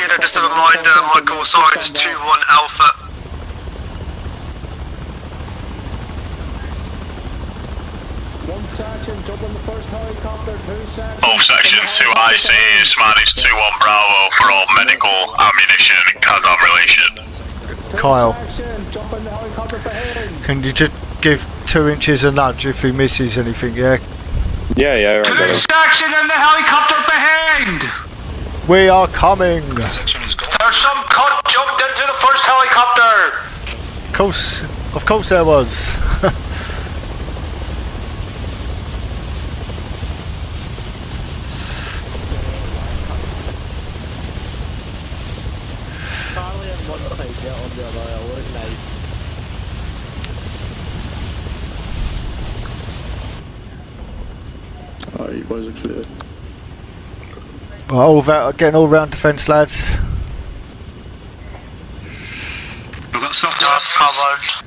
Kilo, just a reminder, my call sign's 2-1 Alpha. One section, jump on the first helicopter, 2 sections. Both sections, 2 ICs, manage 2-1 Bravo for all medical, ammunition, Kazam relation. Kyle, Section, jump in the helicopter behind. can you just give 2 inches a nudge if he misses anything, yeah? Yeah, right. Two section in the helicopter behind! We are coming! There's some cunt jumped into the first helicopter! Of course there was. Charlie on one side, Jet on the other, organised. Alright, you boys are clear. Right, getting all round defence, lads. We've got soft covered.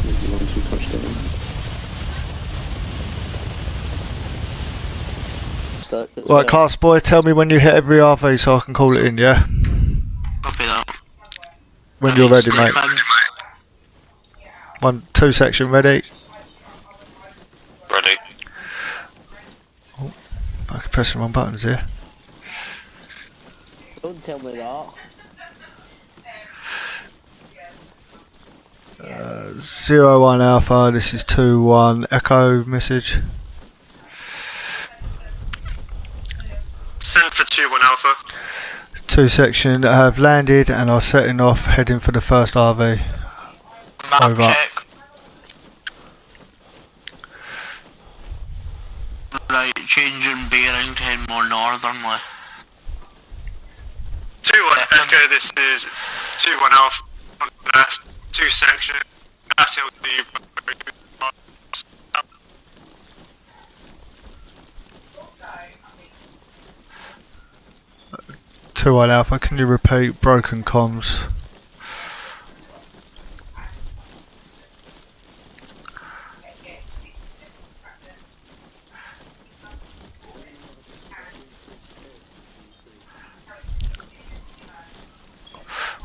Maybe 1-2 touchdown. Right, class boy, tell me when you hit every RV so I can call it in, yeah? Copy that. When you're ready, mate. 1-2 section, ready? Ready. Oh, I can press the wrong buttons here. Don't tell me that. 0-1 Alpha, this is 2-1 Echo message. Send for 2-1 Alpha. 2 section have landed and are setting off, heading for the first RV. Map Over. check. Right, changing bearing to head more northernly. 2-1 Echo, this is 2-1 Alpha. On the last 2 section. SLD. 2-1 Alpha, can you repeat broken comms?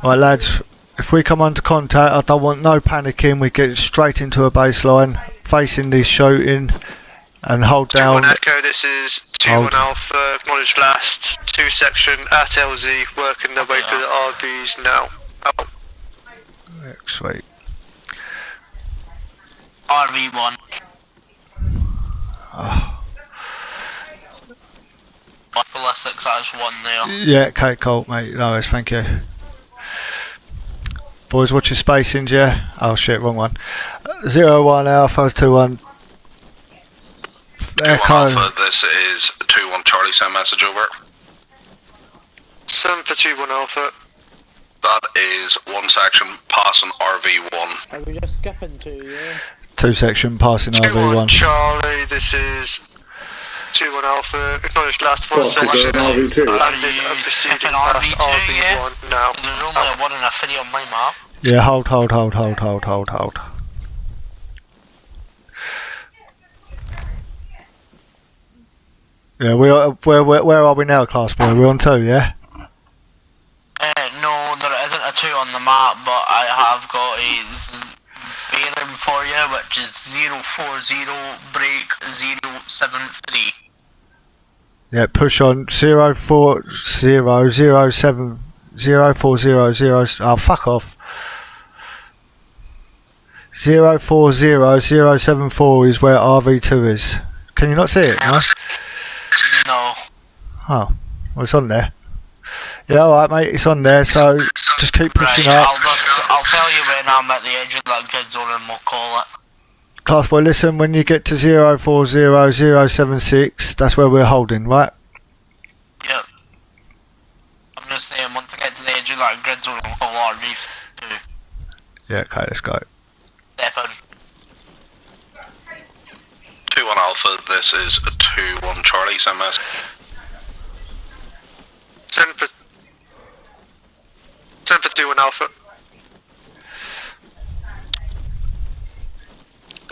Right lads, if we come under contact, I don't want no panicking, we get straight into a baseline, facing this shooting and hold down. 2-1 Echo, this is 2-1 Alpha, acknowledged last 2 section at LZ, working their way through the RVs now. Out. Sweet. RV1. Ballistics, that's 1 there. Yeah, okay, cool mate, no worries, thank you. Boys, watch your spacings, yeah? Oh shit, wrong one. 0-1 Alpha, 2-1 Echo. Alpha, this is 2-1 Charlie, send message over. Send for 2-1 Alpha. That is 1 section passing RV1. Are we just skipping 2, yeah? 2 section passing 2-1 RV1. Charlie, this is 2-1 Alpha, acknowledged last 1 Boss, is section. there an RV2? Landed and proceeding past RV1 now. There's only a 1 and a 3 on my map. Yeah, hold. Yeah, we are. Where are we now, class boy? We're on 2, yeah. No, there isn't a 2 on the map, but I have got a bearing for you, which is 040 break 073. Yeah, push on 04007 0400. Oh, fuck off. 040074 is where RV2 is. Can you not see it? No. No. Oh, well, it's on there. Yeah, alright mate, it's on there, so just keep pushing Right, up. I'll tell you when I'm at the edge of that grid zone and we'll call it. Class boy, listen, when you get to 040076, that's where we're holding, right? Yep. I'm just saying, once I get to the edge of that grid zone, I'll call RV2. Yeah, okay, let's go. Step in. 2-1 Alpha, this is a 2-1 Charlie, send message. Send for 2-1 Alpha.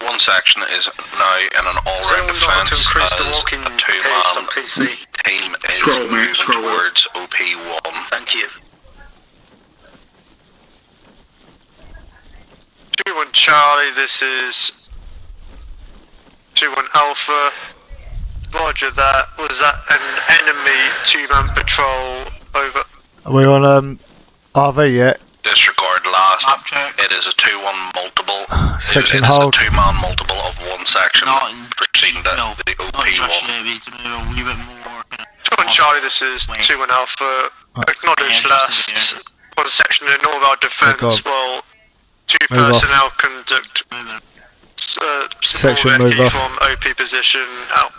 1 One section is now in an all-round defence as a two-man team is Scroll, mate, moving scroll. towards OP1. Thank you. 2-1 Charlie, this is 2-1 Alpha. Roger that. Was that an enemy two-man patrol? Over. Are we on RV yet? Disregard last. Map check. It is a 2-1 multiple. Section it is hold. a two-man multiple of one section Not in proceeding to no, the not just OP1. yet, we need to move a wee bit more. 2-1 Charlie, this is Wait. 2-1 Alpha. Acknowledged Yeah, just in last. the One section in all our defence God. while two Move off. personnel conduct Moving. Section, small move recce off. from OP position out.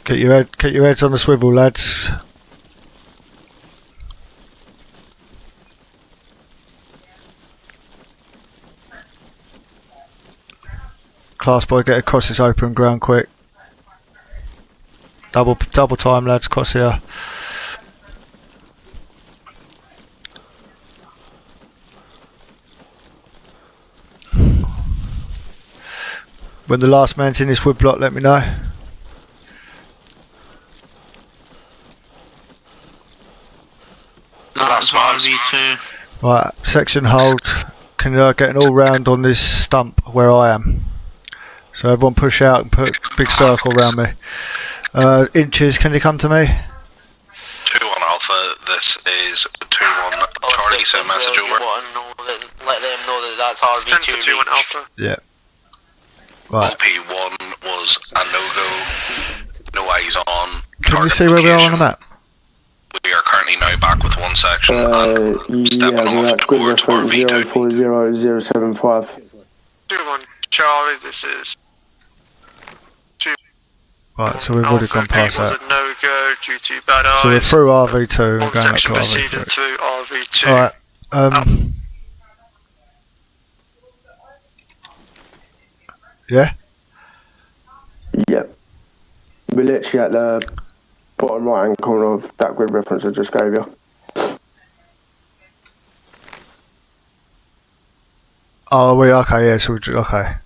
Get your heads on the swivel, lads. Class boy, get across this open ground quick. Double time, lads. Cross here. When the last man's in this wood block, let me know. That's RV2. Right, section hold. Can you get an all round on this stump where I am? So everyone push out and put a big circle around me. Inches, can you come to me? 2-1 Alpha, this is 2-1 Charlie, send message over. Let them know that that's Stand for RV2 2-1 reached. Alpha. Yeah. Right. OP1 was a no-go, no eyes on. Can you target see where we are on the location. map? We are currently now back with one section and Yeah, stepping we're off at good towards reference RV2. 040075. 2-1 Charlie, this is Right, so we've already gone past was that. a no-go due to bad eyes. So we're through RV2 and One going up to section proceeding RV3. through RV2. Alright, yeah? Yep. We're literally at the bottom right hand corner of that grid reference I just gave you. Oh, we okay, yeah, so we okay.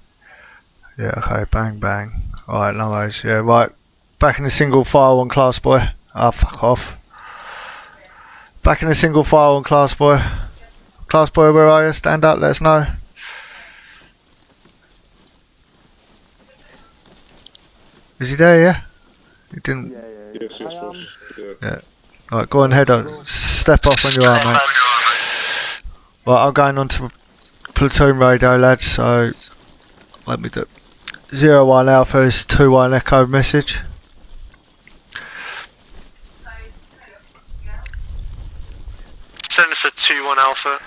Yeah, okay, bang, bang. Alright, no worries, yeah, right. Back in the single file on class boy. Ah, fuck off. Back in the single file on class boy. Class boy, where are you? Stand up, let us know. Is he there, yeah? He didn't. Yes, yes, boss. Yeah. Alright, go on, head on. Step off when you are, mate. Right, I'm going on to platoon radio, lads, so let me do 01 Alpha is 21 Echo message. Send for 2-1 Alpha.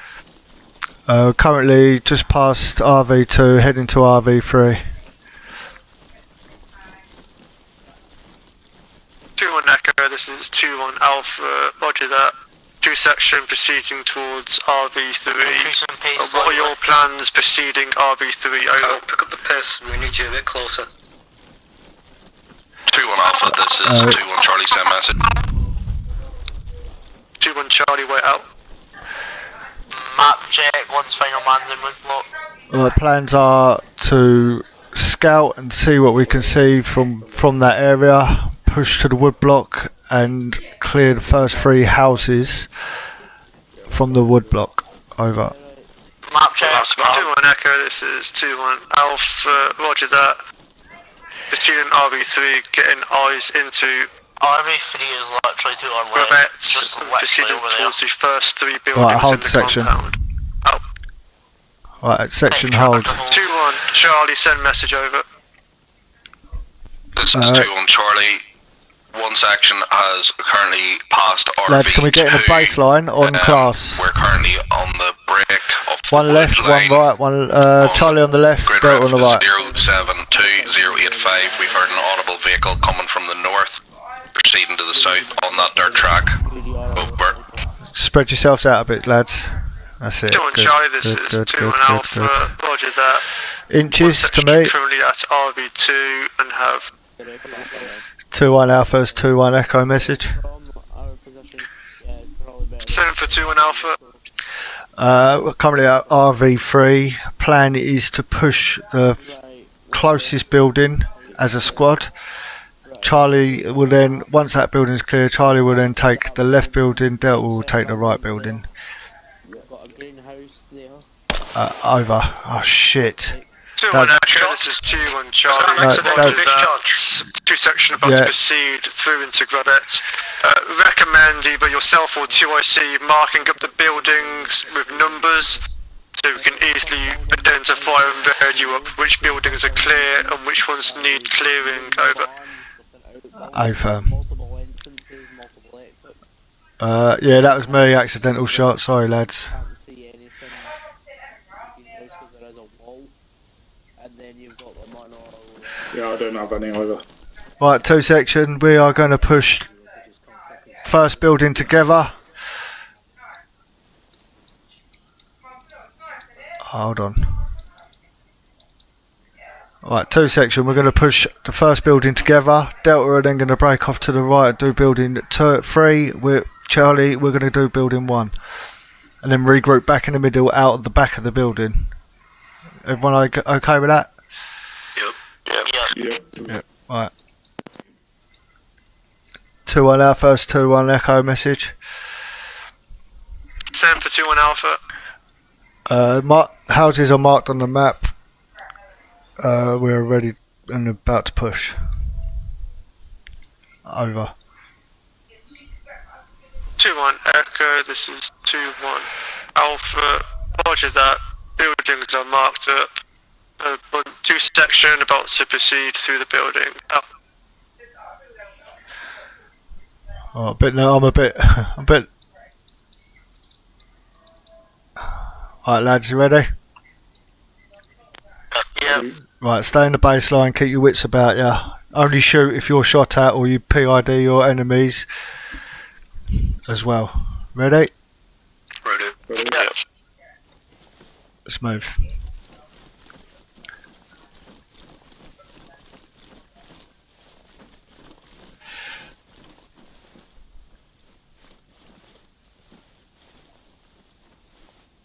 Currently just past RV2, heading to RV3. 2-1 Echo, this is 2-1 Alpha, roger that. Two section proceeding towards RV3. Increasing pace What are your plans proceeding RV3 over? Pick up the pace, we need you a bit closer. 2-1 Alpha, this is 2-1 Charlie, send message. 2-1 Charlie, wait out. Map check once final man's in wood block. Plans are to scout and see what we can see from that area, push to the wood block and clear the first 3 houses from the wood block. Over. Map check. 2-1 Echo, this is 2-1 Alpha, roger that. Proceeding RV3, getting eyes into RV3 is literally to our left. Quebec, Just literally proceeding over there. towards the first 3 buildings Right, hold in the section. compound. Out. Right, section hold. 2-1 Charlie, send message over. This is 2-1 Charlie. One section has currently passed RV2. Lads, can we get in a baseline on class? We're currently on the break of the One left, line. one right, one Charlie on the left, Grid Delta on the right. reference 072085. We've heard an audible vehicle coming from the north, proceeding to the south on that dirt track. Over. Spread yourselves out a bit, lads. That's it. 2-1 Good, Charlie, this good, is good, 2-1 good, Alpha, good. roger that. Inches to me. Currently at RV2 and have 2-1 Alpha is 2-1 Echo message. From our position, yeah, it's probably better. send for 2-1 Alpha. Currently at RV3. Plan is to push the closest building as a squad. Charlie will then, once that building's clear, Charlie will then take the left building, Delta will take the right building. Got a greenhouse there. Over. Oh shit. 2-1 Echo, this is 2-1 Charlie. Discharge. 2 section about to proceed through into Grabet. Recommend either yourself or 2IC marking up the buildings with numbers so we can easily identify and value up which buildings are clear and which ones need clearing. Over. Over. Multiple entrances, multiple exits. Yeah, that was me, accidental shot, sorry lads. Can't see anything. Because there is a wall. And then you've got the one all Yeah, I don't have any either. Right, 2 section, we are going to push first building together. Hold on. Right, 2 section, we're going to push the first building together. Delta are then going to break off to the right, do building 3. With Charlie, we're going to do building 1. And then regroup back in the middle out of the back of the building. Everyone okay with that? Yep. Right. 2-1 Alpha, 2-1 Echo message. Same for 2-1 Alpha. Houses are marked on the map. We're ready and about to push. Over. 2-1 Echo, this is 2-1 Alpha. Roger that. Buildings are marked up. 2 section about to proceed through the building. Oh, I'm a bit. Alright lads, you ready? Yeah. Right, stay in the baseline, keep your wits about you. Only shoot if you're shot at or you PID your enemies as well. Ready? Ready. Yeah. Let's move.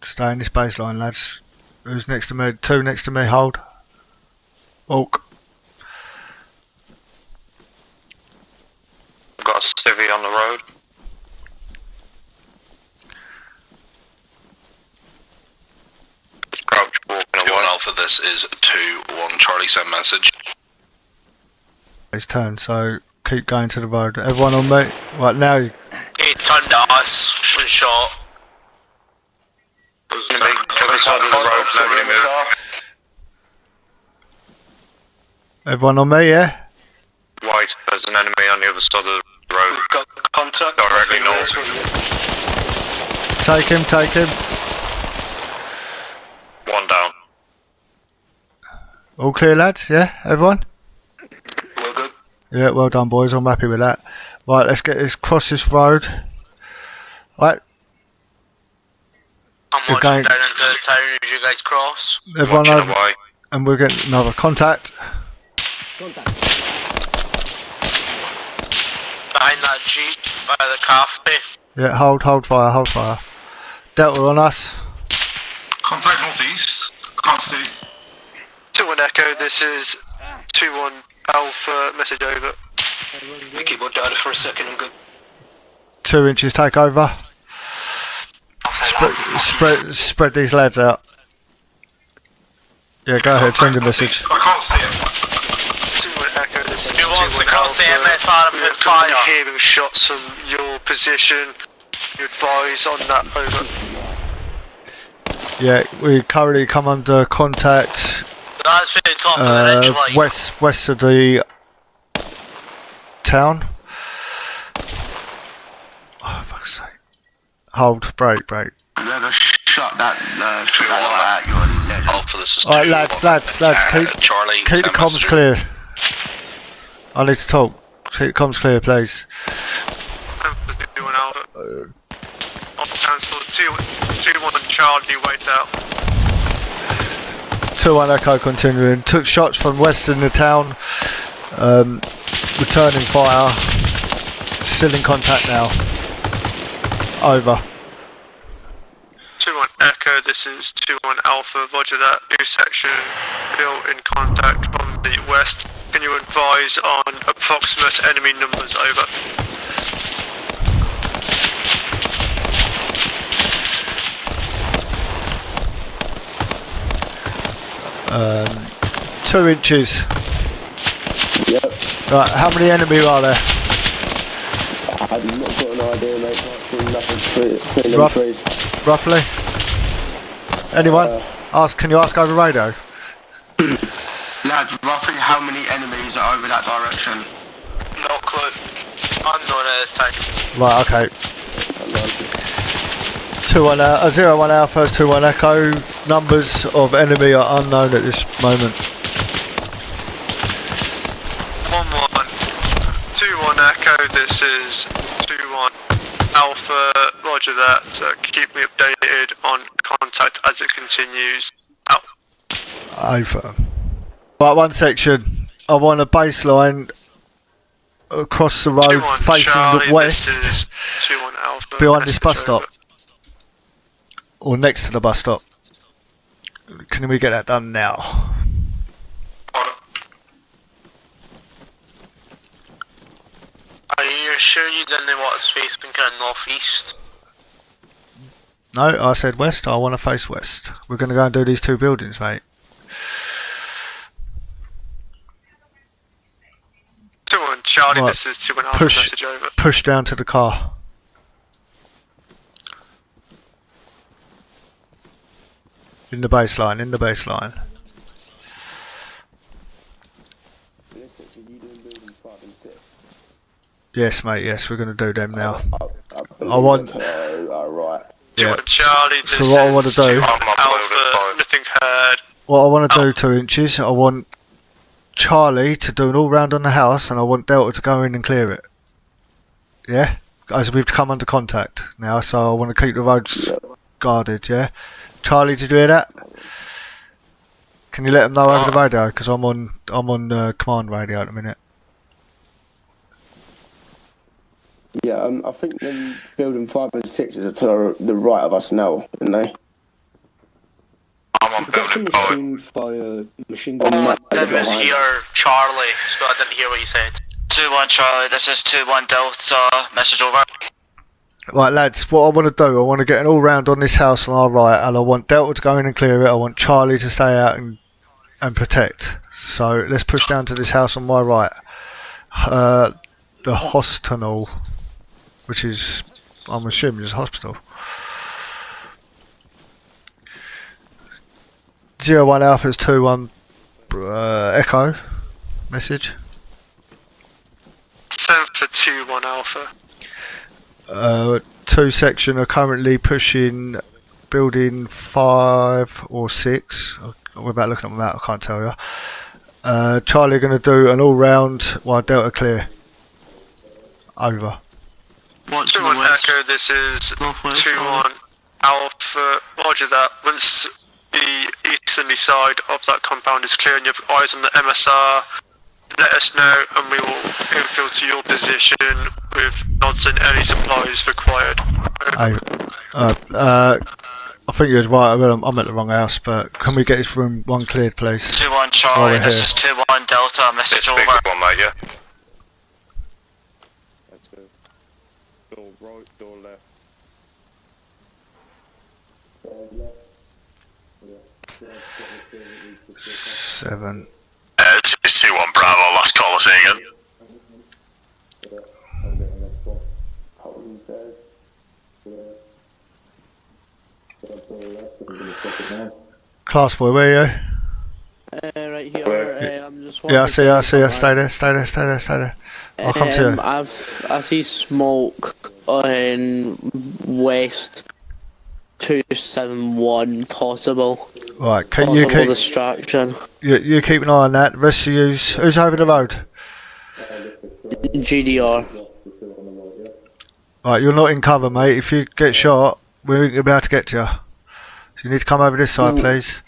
Stay in this baseline, lads. Who's next to me? 2 next to me, hold. Walk. Got a civvy on the road. Crouch walking. 2-1 Alpha, this is 2-1 Charlie, send message. It's turn, so keep going to the road. Everyone on me? Right, now. He turned at us, was shot. Other side of the road, nobody move. Everyone on me, yeah? White, there's an enemy on the other side of the road. We've got contact. Directly north. Take him, take him. 1 down. All clear, lads, yeah? Everyone? We're good. Yeah, well done, boys. I'm happy with that. Right, let's get this cross this road. Right, I'm You're watching going- down into the town as you guys cross. everyone Watching over, away. and we're getting another contact. Behind that jeep by the cafe. Yeah, hold fire, hold fire. Delta on us. Contact northeast. Can't see. 2-1 Echo, this is 2-1 Alpha, message over. We keep on data for a second, I'm good. 2 inches take over. Spread these lads out. Yeah, go ahead, send a message. I can't see it. 2-1 Echo, this is Who wants to 2-1 cross the Alpha. MSR and You're put fire? currently hearing shots from your position. You advise on that, over. Yeah, we currently come under contact That's for the top of the ridge line. west of the town. Oh, fuck's sake. Hold, break. Whoever shot that light at your leg. Alpha, this is Alright, 2-1. lads, Charlie, keep the send comms message. clear. I need to talk. Keep the comms clear, please. 2-1 Alpha. On cancel, 2-1 Charlie, wait out. 2-1 Echo continuing. Took shots from west in the town. Returning fire. Still in contact now. Over. 2-1 Echo, this is 2-1 Alpha, roger that. 2 section, Bill in contact from the west. Can you advise on approximate enemy numbers, over? Um, 2 inches. Yep. Right, how many enemy are there? I've not got an idea, mate. Can't see nothing between them Rough. trees. Roughly? Anyone? Can you ask over radio? Lads, roughly how many enemies are over that direction? No clue. Unknown at this time. Right, okay. 0-1 Alpha, 2-1 Echo. Numbers of enemy are unknown at this moment. 1-1, 2-1 Echo, this is 2-1 Alpha, roger that. Keep me updated on contact as it continues. Out. Over. Right, 1 section. I want a baseline across the road 2-1 facing Charlie, the west this is 2-1 Alpha. behind this bus message stop. over. Or next to the bus stop. Can we get that done now? Are you sure you didn't want us facing kind of northeast? No, I said west. I want to face west. We're going to go and do these 2 buildings, mate. 2-1 Charlie, Right. this is 2-1 Alpha, Push, message over. push down to the car. In the baseline, in the baseline. Yes, mate, yes, we're going to do them now. I want... Right. Yeah. 2-1 Charlie, this So what I is want to do... 2-1 Alpha, nothing heard. What I want to do, 2 inches, I want Charlie to do an all-round on the house and I want Delta to go in and clear it. Yeah? As we've come under contact now, so I want to keep the roads guarded, yeah? Charlie, did you hear that? Can you let them know over the radio? Because I'm on command radio at the minute. Yeah, I think them building 5 and 6 are to the right of us now, aren't they? I'm on Got some building 5. machine gun. I didn't hear Charlie, so I didn't hear what you said. 2-1 Charlie, this is 2-1 Delta, message over. Right, lads, what I want to do, I want to get an all-round on this house on our right, and I want Delta to go in and clear it. I want Charlie to stay out and protect. So let's push down to this house on my right. The hospital, which is, I'm assuming, is a hospital. 0-1 Alpha is 2-1 Echo. Message. 10 for 2-1 Alpha. 2 section are currently pushing building 5 or 6. We're about looking at that, I can't tell you. Charlie are going to do an all-round while Delta clear. Over. What's the 2-1 west? Echo, this is Northwest, 2-1 Alpha, roger that. Once the easterly side of that compound is clear and you have eyes on the MSR, let us know and we will infill to your position with nods and any supplies required. I think you're right, I'm at the wrong house, but can we get this room 1 cleared, please? 2-1 Charlie, this is 2-1 Delta, message It's over. big one, mate, yeah. That's good. Door right, door left. 7. It's 2-1 Bravo, last caller, say again. Class boy, where are you? Right here, I'm just Yeah, I see you, stay there. I'll come to you. I see smoke on west 271 possible. Right, can Possible you keep distraction. you keep an eye on that? The rest of yous, who's over the road? GDR. Right, you're not in cover, mate. If you get shot, we ain't gonna be able to get to you. So you need to come over this side, please.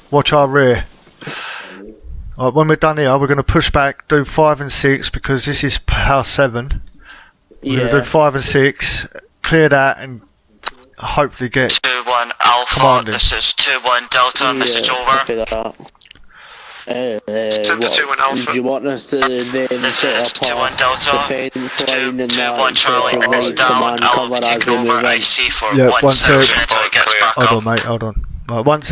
Watch our rear. Right, when we're done here, we're going to push back, do 5 and 6 because this is house 7. We're going to do 5 and 6, clear that, and hopefully get 2-1 2-1 Alpha, Commanding. this is 2-1 Delta, message over. Copy that. Send the 2-1 Alpha. Do you want us to then This set is up 2-1 Delta. a defence line and 2-1 that Charlie, to it's provide down. command I'll cover be as taking they move over in? IC for Yeah, one one section sec. until it gets back Hold up. on, mate. Hold on. Right, once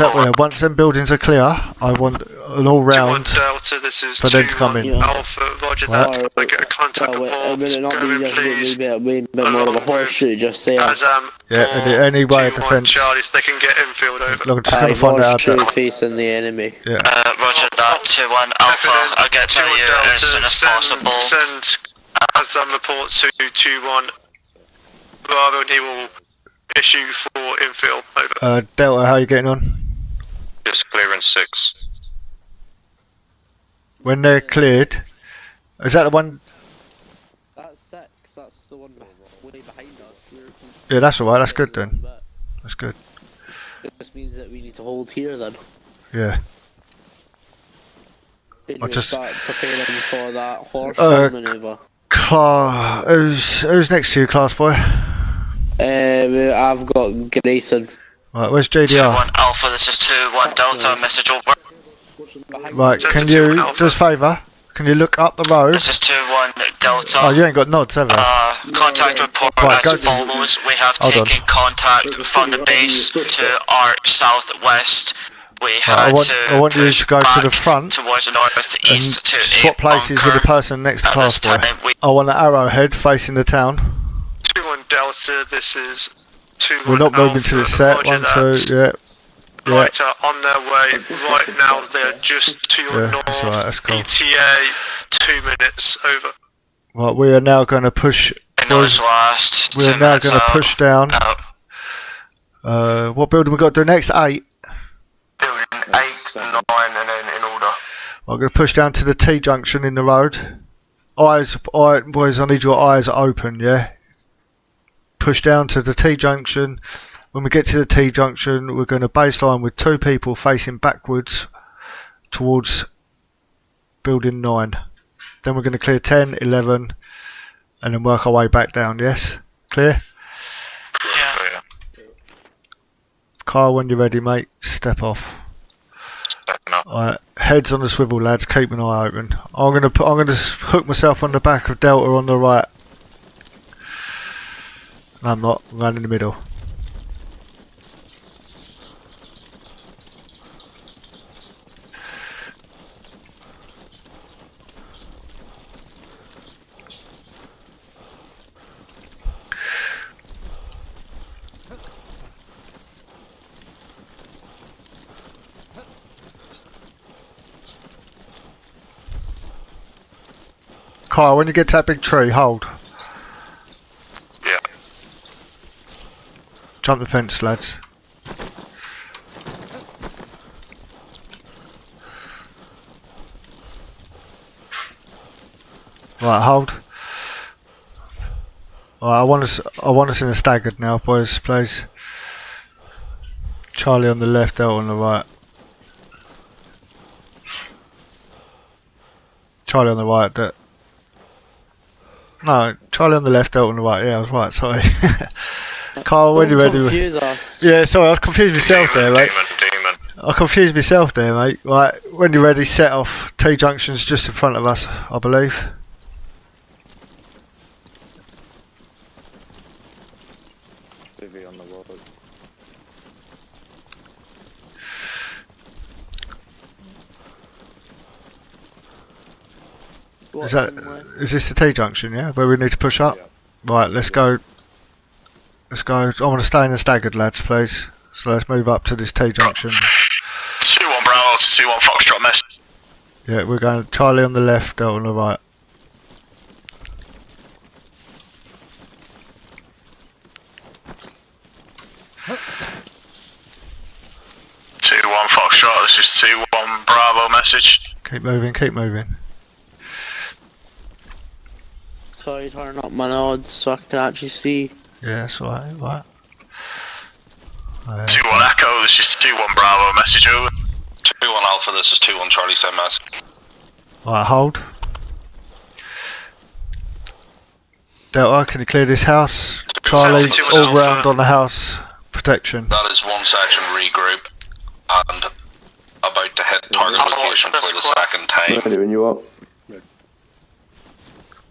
them buildings are clear, I want an all 2-1 round Delta, this is for them to come in. 2-1 Alpha, roger that. I get a contact Will report. it not be Go in, just please. maybe a bit more of a horseshoe just saying? Azam, Yeah, any way of 2-1 defence. Charlie, so they can get infield over. Look, I'm just going to find out. Horseshoe facing the enemy. Yeah. Roger that, 2-1 Alpha, I'll get to you as soon as possible. Send Azam report to 2-1 Bravo and he will issue for infield over. Delta, how are you getting on? Just clearance 6. When they're cleared, is that the one? That's 6, that's the one way behind us. Yeah, that's alright, that's good then. That's good. This means that we need to hold here then. Yeah. Can just- start preparing for that horse manoeuvre. Who's next to you, class boy? I've got Grayson. Right, where's JDR? 2-1 Alpha, this is 2-1 Delta, message over. Right, can you, just favour, can you look up the road? This is 2-1 Delta. Oh, you ain't got nods, have you? Contact report Right, go as to- follows. We have Hold on. taken contact from the base to our southwest. We I had want you push to go to back the front towards the and northeast to swap a places with the bunker. person next to At class this boy. time, we I want an arrowhead facing the town. 2-1 Delta, this is 2-1 We're not moving Alpha, to the set. roger 1, that. 2, yeah. Yeah. Right, on their way right now. They're just to your Yeah, north. that's alright, that's cool. ETA 2 minutes over. Right, we are now going to push. in northwest. We 2 are now minutes going to out. push down. Out. What building we got to do next? 8. Building 8, 9, and then in order. I'm going to push down to the T junction in the road. Boys, I need your eyes open, yeah? Push down to the T junction. When we get to the T junction, we're going to baseline with 2 people facing backwards towards building 9. Then we're going to clear 10, 11, and then work our way back down, yes? Clear? Yeah. Kyle, when you're ready, mate, step off. Alright, heads on the swivel, lads. Keep an eye open. I'm gonna hook myself on the back of Delta on the right. No, I'm not. I'm going in the middle. Kyle, when you get to that big tree, hold. Yeah. Jump the fence, lads. Right, hold. Alright, I want us in a staggered now, boys, please. Charlie on the left, Delta on the right. Charlie on the right, no, Charlie on the left, Delta on the right. Yeah, I was right, sorry. Carl, when you ready? Confuse us. Yeah, sorry, I confused myself there, mate. Demon. I confused myself there, mate. Right, when you're ready, set off. T junction's just in front of us, I believe. On the road. Is this the T junction, yeah? Where we need to push up? Yeah. Right, let's go. Let's go. I want to stay in the staggered, lads, please. So let's move up to this T junction. 2-1 Bravo to 2-1 Foxtrot message. Yeah, we're going Charlie on the left, Delta on the right. Two-1 Foxtrot, this is 2-1 Bravo message. Keep moving, keep moving. Sorry, turn up my nods so I can actually see. Yeah, that's right, right. 2-1 Echo, this is 2-1 Bravo message over. 2-1 Alpha, this is 2-1 Charlie, send message. Right, hold. Delta, can you clear this house? Charlie, 2-1 all Alpha. round on the house. protection. That is one section regroup and about to hit target location for the second time. Ready when you are.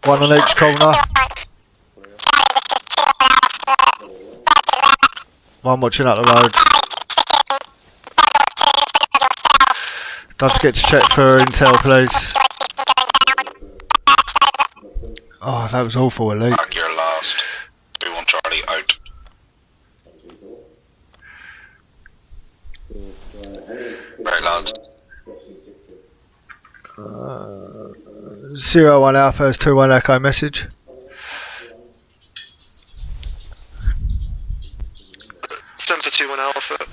One on each corner. One watching up the road. Don't forget to check for intel, please. Oh, that was awful, Elite. Back your last. 2-1 Charlie out. Right, lads. 01 Alpha has 2-1 Echo message. Send for 2-1 Alpha.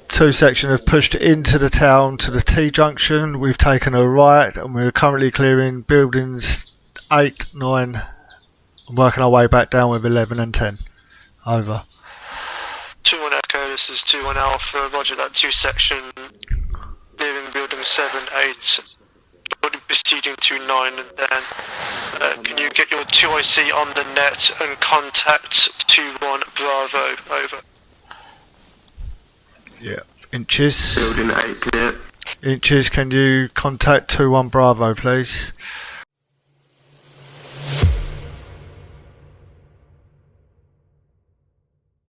2 section have pushed into the town to the T junction. We've taken a right and we're currently clearing buildings 8, 9 and working our way back down with 11 and 10. Over. 2-1 Echo, this is 2-1 Alpha, roger that 2 section, clearing building 7, 8, proceeding to 9 and 10. Can you get your 2IC on the net and contact 2-1 Bravo, over. Yeah. Inches. Building 8 clear. Inches, can you contact 2-1 Bravo, please?